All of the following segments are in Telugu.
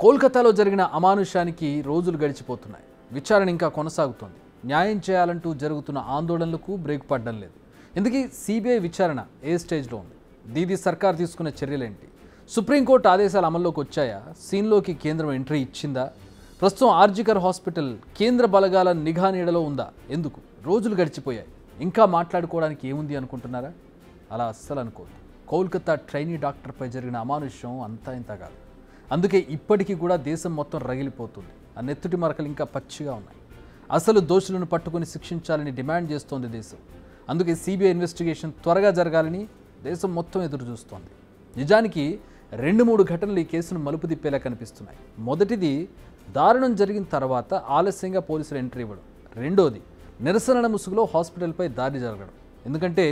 కోల్కతాలో జరిగిన అమానుష్యానికి రోజులు గడిచిపోతున్నాయి. విచారణ ఇంకా కొనసాగుతోంది. న్యాయం చేయాలంటూ జరుగుతున్న ఆందోళనలకు బ్రేక్ పడడం లేదు. ఇందుకీ సిబిఐ విచారణ ఏ స్టేజ్లో ఉంది? దీది సర్కార్ తీసుకున్న చర్యలేంటి? సుప్రీంకోర్టు ఆదేశాలు అమల్లోకి వచ్చాయా? సీన్లోకి కేంద్రం ఎంట్రీ ఇచ్చిందా? ప్రస్తుతం ఆర్జికర్ హాస్పిటల్ కేంద్ర బలగాల నిఘా నీడలో ఉందా? ఎందుకు రోజులు గడిచిపోయాయి? ఇంకా మాట్లాడుకోవడానికి ఏముంది అనుకుంటున్నారా? అలా అస్సలు అనుకోదు. కోల్కతా ట్రైనీ డాక్టర్పై జరిగిన అమానుష్యం అంతా ఇంత కాదు. అందుకే ఇప్పటికీ కూడా దేశం మొత్తం రగిలిపోతుంది. ఆ నెత్తుటి మరకలు ఇంకా పచ్చిగా ఉన్నాయి. అసలు దోషులను పట్టుకుని శిక్షించాలని డిమాండ్ చేస్తోంది దేశం. అందుకే సిబిఐ ఇన్వెస్టిగేషన్ త్వరగా జరగాలని దేశం మొత్తం ఎదురు చూస్తోంది. నిజానికి 2-3 ఘటనలు ఈ కేసును మలుపు తిప్పేలా కనిపిస్తున్నాయి. మొదటిది, దారుణం జరిగిన తర్వాత ఆలస్యంగా పోలీసులు ఎంట్రీ ఇవ్వడం. రెండోది, నిరసనల ముసుగులో హాస్పిటల్పై దాడి జరగడం. ఎందుకంటే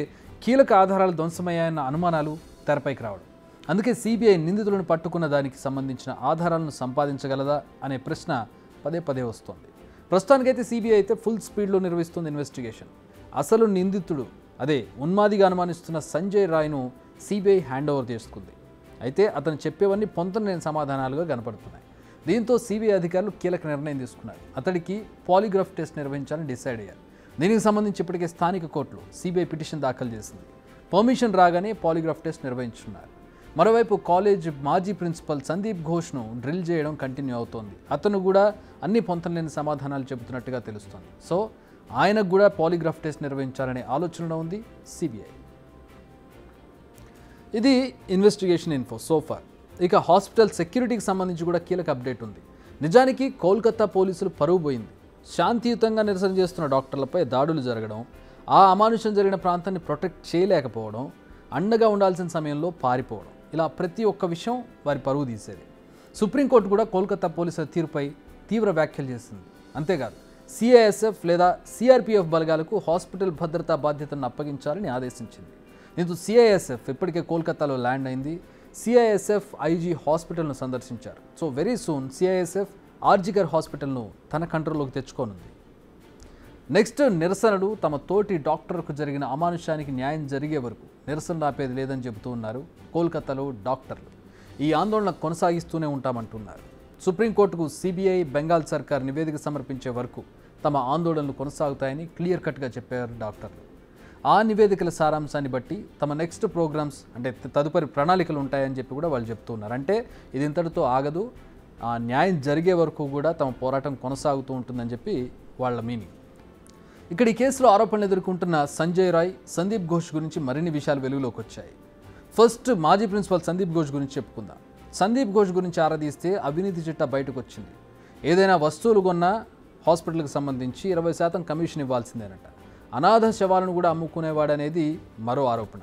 కీలక ఆధారాలు ధ్వంసమయ్యాయన్న అనుమానాలు తెరపైకి రావడం. అందుకే సిబిఐ నిందితులను పట్టుకున్న దానికి సంబంధించిన ఆధారాలను సంపాదించగలదా అనే ప్రశ్న పదే పదే వస్తోంది. ప్రస్తుతానికైతే సిబిఐ అయితే ఫుల్ స్పీడ్లో నిర్వహిస్తుంది ఇన్వెస్టిగేషన్. అసలు నిందితుడు, అదే ఉన్మాదిగా అనుమానిస్తున్న సంజయ్ రాయ్ను సిబిఐ హ్యాండ్ ఓవర్ చేసుకుంది. అయితే అతను చెప్పేవన్నీ పొంతనలేని సమాధానాలుగా కనపడుతున్నాయి. దీంతో సిబిఐ అధికారులు కీలక నిర్ణయం తీసుకున్నారు. అతడికి పాలిగ్రాఫ్ టెస్ట్ నిర్వహించాలని డిసైడ్ అయ్యారు. దీనికి సంబంధించి ఇప్పటికే స్థానిక కోర్టులో సిబిఐ పిటిషన్ దాఖలు చేసింది. పర్మిషన్ రాగానే పాలిగ్రాఫ్ టెస్ట్ నిర్వహించున్నారు. మరోవైపు కాలేజ్ మాజీ ప్రిన్సిపల్ సందీప్ ఘోష్ను డ్రిల్ చేయడం కంటిన్యూ అవుతోంది. అతను కూడా అన్ని పొంతనలేని సమాధానాలు చెబుతున్నట్టుగా తెలుస్తోంది. సో ఆయనకు కూడా పాలిగ్రాఫ్ టెస్ట్ నిర్వహించాలనే ఆలోచనలో ఉంది సిబిఐ. ఇది ఇన్వెస్టిగేషన్ ఇన్ఫో సోఫార్. ఇక హాస్పిటల్ సెక్యూరిటీకి సంబంధించి కూడా కీలక అప్డేట్ ఉంది. నిజానికి కోల్కతా పోలీసులు పరువు పోయింది. శాంతియుతంగా నిరసన చేస్తున్న డాక్టర్లపై దాడులు జరగడం, ఆ అమానుషం జరిగిన ప్రాంతాన్ని ప్రొటెక్ట్ చేయలేకపోవడం, అండగా ఉండాల్సిన సమయంలో పారిపోవడం, ఇలా ప్రతి ఒక్క విషయం వారి పరువు తీసేది. సుప్రీంకోర్టు కూడా కోల్కతా పోలీసుల తీరుపై తీవ్ర వ్యాఖ్యలు చేసింది. అంతేకాదు, సిఐఎస్ఎఫ్ లేదా సిఆర్పిఎఫ్ బలగాలకు హాస్పిటల్ భద్రతా బాధ్యతను అప్పగించాలని ఆదేశించింది. దీంతో సిఐఎస్ఎఫ్ ఇప్పటికే కోల్కతాలో ల్యాండ్ అయింది. సిఐఎస్ఎఫ్ ఐజీ హాస్పిటల్ను సందర్శించారు. So very soon CISF RG Kar హాస్పిటల్ను తన కంట్రోల్లోకి తెచ్చుకోనుంది. నెక్స్ట్, నిరసనలు. తమ తోటి డాక్టర్కు జరిగిన అమానుషానికి న్యాయం జరిగే వరకు నిరసన ఆపేది లేదని చెబుతూ ఉన్నారు కోల్కతాలో డాక్టర్లు. ఈ ఆందోళన కొనసాగిస్తూనే ఉంటామంటున్నారు. సుప్రీంకోర్టుకు సిబిఐ, బెంగాల్ సర్కార్ నివేదిక సమర్పించే వరకు తమ ఆందోళనలు కొనసాగుతాయని క్లియర్ కట్గా చెప్పారు డాక్టర్లు. ఆ నివేదికల సారాంశాన్ని బట్టి తమ నెక్స్ట్ ప్రోగ్రామ్స్, అంటే తదుపరి ప్రణాళికలు ఉంటాయని చెప్పి కూడా వాళ్ళు చెప్తూ ఉన్నారు. అంటే ఇది ఇంతటితో ఆగదు, ఆ న్యాయం జరిగే వరకు కూడా తమ పోరాటం కొనసాగుతూ ఉంటుందని చెప్పి వాళ్ళ మీనింగ్. ఇక్కడ ఈ కేసులో ఆరోపణలు ఎదుర్కొంటున్న సంజయ్ రాయ్, సందీప్ ఘోష్ గురించి మరిన్ని విషయాలు వెలుగులోకి వచ్చాయి. ఫస్ట్, మాజీ ప్రిన్సిపల్ సందీప్ ఘోష్ గురించి చెప్పుకుందాం. సందీప్ ఘోష్ గురించి ఆరాధిస్తే అవినీతి చిట్టా బయటకు వచ్చింది. ఏదైనా వస్తువులు కొన్నా హాస్పిటల్కి సంబంధించి 20% కమిషన్ ఇవ్వాల్సిందేనట. అనాథ శవాలను కూడా అమ్ముకునేవాడనేది మరో ఆరోపణ.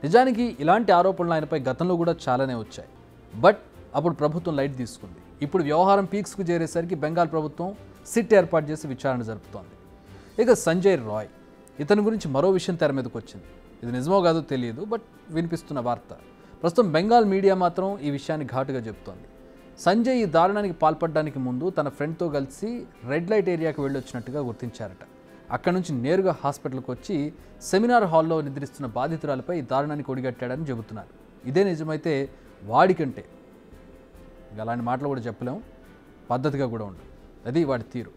నిజానికి ఇలాంటి ఆరోపణలు ఆయనపై గతంలో కూడా చాలానే వచ్చాయి. బట్ అప్పుడు ప్రభుత్వం లైట్ తీసుకుంది. ఇప్పుడు వ్యవహారం పీక్స్కు చేరేసరికి బెంగాల్ ప్రభుత్వం సిట్ ఏర్పాటు చేసి విచారణ జరుపుతోంది. ఇక సంజయ్ రాయ్, ఇతని గురించి మరో విషయం తెర మీదకి వచ్చింది. ఇది నిజమో కాదో తెలియదు, బట్ వినిపిస్తున్న వార్త. ప్రస్తుతం బెంగాల్ మీడియా మాత్రం ఈ విషయాన్ని ఘాటుగా చెబుతోంది. సంజయ్ ఈ దారుణానికి పాల్పడడానికి ముందు తన ఫ్రెండ్తో కలిసి రెడ్ లైట్ ఏరియాకి వెళ్ళొచ్చినట్టుగా గుర్తించారట. అక్కడి నుంచి నేరుగా హాస్పిటల్కి వచ్చి సెమినార్ హాల్లో నిద్రిస్తున్న బాధితురాలపై దారుణానికి ఒడిగట్టాడని చెబుతున్నారు. ఇదే నిజమైతే వాడికంటే అలాంటి మాటలు కూడా చెప్పలేము, పద్ధతిగా కూడా ఉండదు. అది వాడి తీరు.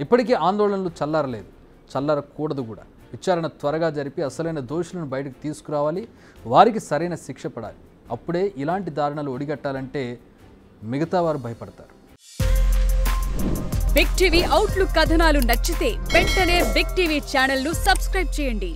ఇప్పటికీ ఆందోళనలు చల్లారలేదు, చల్లారకూడదు కూడా. విచారణ త్వరగా జరిపి అసలైన దోషులను బయటకు తీసుకురావాలి, వారికి సరైన శిక్ష పడాలి. అప్పుడే ఇలాంటి దారుణాలు ఒడిగట్టాలంటే మిగతా వారు భయపడతారు. బిగ్ టీవీ అవుట్లుక్ కథనాలు నచ్చితే వెంటనే బిగ్ టీవీ ఛానల్ ను సబ్స్క్రైబ్ చేయండి.